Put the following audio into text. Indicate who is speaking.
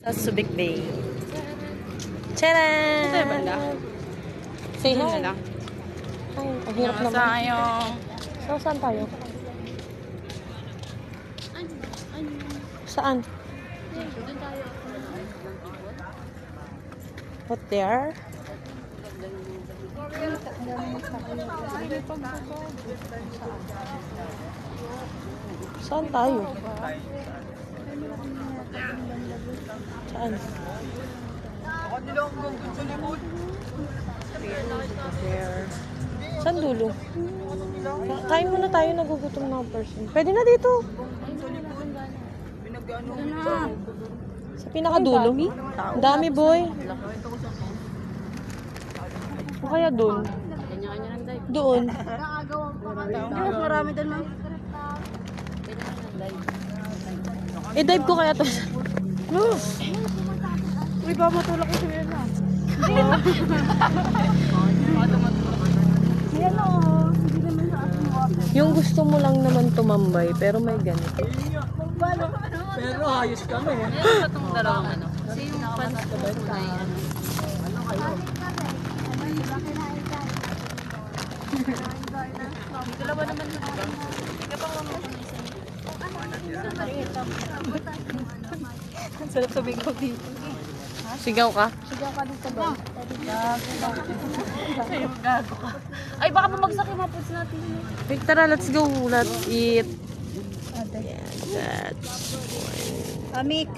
Speaker 1: Sa Subic Bay. Tcharan!
Speaker 2: Ito yung banda.
Speaker 1: Say
Speaker 2: Diyan
Speaker 1: hi.
Speaker 2: na lang.
Speaker 1: Ay, ang hirap
Speaker 2: Yung
Speaker 1: naman.
Speaker 2: sayong.
Speaker 1: So, saan tayo? Saan? What there? Saan tayo? Saan? There. Saan dulo? Kain muna tayo, nagugutom na ang person. Pwede na dito. Sa pinakadulo. Ang dami, boy. O kaya doon? Doon.
Speaker 2: Marami doon, ma'am.
Speaker 1: I-dive ko kaya to. No.
Speaker 2: Uy, ba matulak ko siya na. Yan o. Hindi naman sa ating water.
Speaker 1: Yung gusto mo lang naman tumambay, pero may ganito.
Speaker 3: Pero ayos kami.
Speaker 2: Meron pa itong dalawang ano. Kasi yung pants ko na yan. Dalawa naman yun. Ang sarap sumigaw dito.
Speaker 1: Sigaw ka?
Speaker 2: Sigaw ka dito ba? Ay, gago ka. Ay, baka bumagsak yung mga foods natin.
Speaker 1: Wait, tara, let's go. Let's eat. Yeah, that's
Speaker 2: Amik.